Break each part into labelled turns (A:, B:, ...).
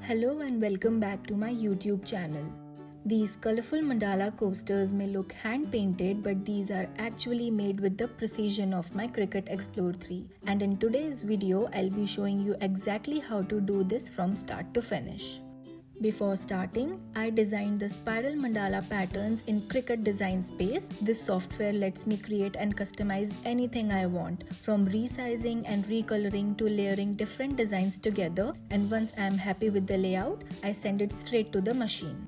A: Hello and welcome back to my YouTube channel. These colorful mandala coasters may look hand painted, but these are actually made with the precision of my Cricut Explore 3. And in today's video, I'll be showing you exactly how to do this from start to finish. Before starting, I designed the spiral mandala patterns in Cricut Design Space. This software lets me create and customize anything I want, from resizing and recoloring to layering different designs together, and once I am happy with the layout, I send it straight to the machine.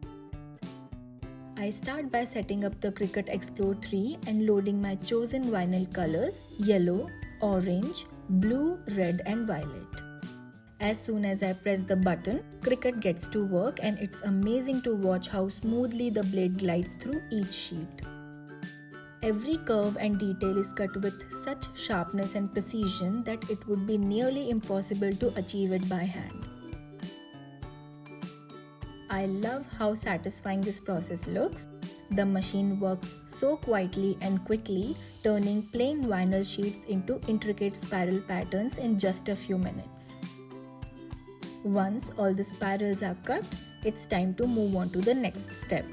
A: I start by setting up the Cricut Explore 3 and loading my chosen vinyl colors: yellow, orange, blue, red and violet. As soon as I press the button, Cricut gets to work, and it's amazing to watch how smoothly the blade glides through each sheet. Every curve and detail is cut with such sharpness and precision that it would be nearly impossible to achieve it by hand. I love how satisfying this process looks. The machine works so quietly and quickly, turning plain vinyl sheets into intricate spiral patterns in just a few minutes. Once all the spirals are cut, it's time to move on to the next step.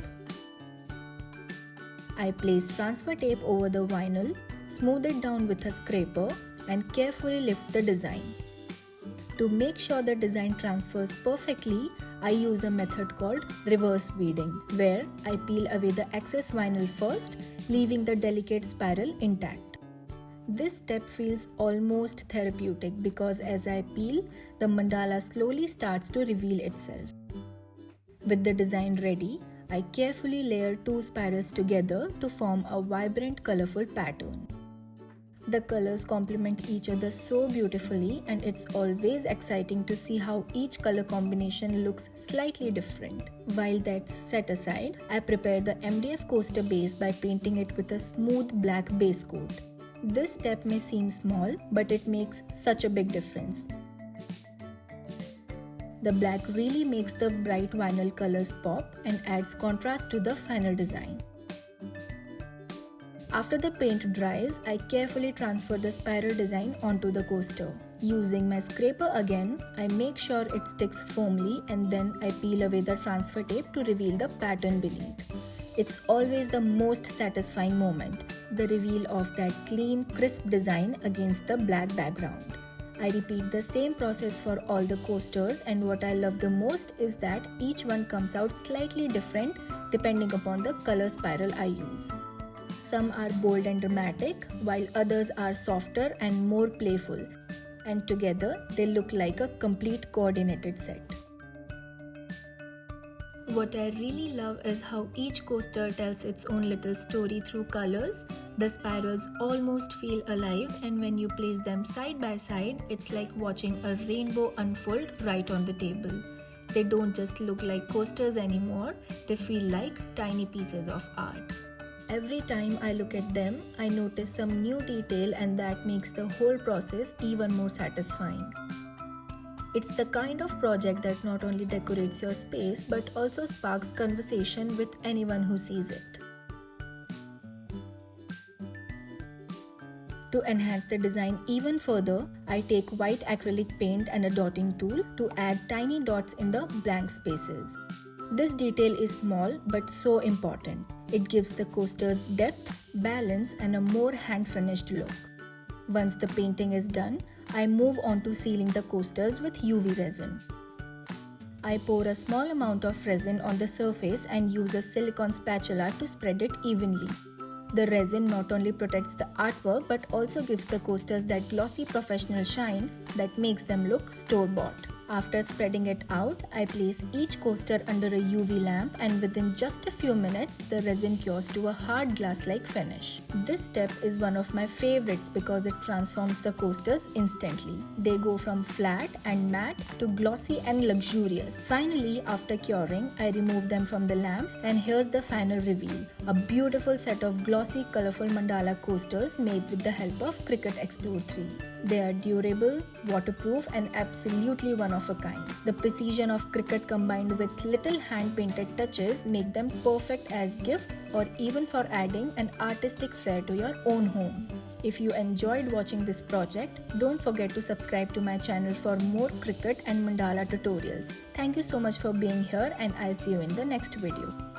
A: I place transfer tape over the vinyl, smooth it down with a scraper, and carefully lift the design. To make sure the design transfers perfectly, I use a method called reverse weeding, where I peel away the excess vinyl first, leaving the delicate spiral intact. This step feels almost therapeutic because as I peel, the mandala slowly starts to reveal itself. With the design ready, I carefully layer two spirals together to form a vibrant, colorful pattern. The colors complement each other so beautifully, and it's always exciting to see how each color combination looks slightly different. While that's set aside, I prepare the MDF coaster base by painting it with a smooth black base coat. This step may seem small, but it makes such a big difference. The black really makes the bright vinyl colors pop and adds contrast to the final design. After the paint dries, I carefully transfer the spiral design onto the coaster. Using my scraper again, I make sure it sticks firmly, and then I peel away the transfer tape to reveal the pattern beneath. It's always the most satisfying moment, the reveal of that clean, crisp design against the black background. I repeat the same process for all the coasters, and what I love the most is that each one comes out slightly different depending upon the color spiral I use. Some are bold and dramatic, while others are softer and more playful, and together they look like a complete coordinated set. What I really love is how each coaster tells its own little story through colors. The spirals almost feel alive, and when you place them side by side, it's like watching a rainbow unfold right on the table. They don't just look like coasters anymore, they feel like tiny pieces of art. Every time I look at them, I notice some new detail, and that makes the whole process even more satisfying. It's the kind of project that not only decorates your space but also sparks conversation with anyone who sees it. To enhance the design even further, I take white acrylic paint and a dotting tool to add tiny dots in the blank spaces. This detail is small but so important. It gives the coasters depth, balance, and a more hand-finished look. Once the painting is done, I move on to sealing the coasters with UV resin. I pour a small amount of resin on the surface and use a silicone spatula to spread it evenly. The resin not only protects the artwork but also gives the coasters that glossy professional shine that makes them look store-bought. After spreading it out, I place each coaster under a UV lamp, and within just a few minutes, the resin cures to a hard glass-like finish. This step is one of my favorites because it transforms the coasters instantly. They go from flat and matte to glossy and luxurious. Finally, after curing, I remove them from the lamp, and here's the final reveal: a beautiful set of glossy, colorful mandala coasters made with the help of Cricut Explore 3. They are durable, waterproof, and absolutely one of a kind. The precision of Cricut combined with little hand-painted touches make them perfect as gifts or even for adding an artistic flair to your own home. If you enjoyed watching this project, don't forget to subscribe to my channel for more Cricut and Mandala tutorials. Thank you so much for being here, and I'll see you in the next video.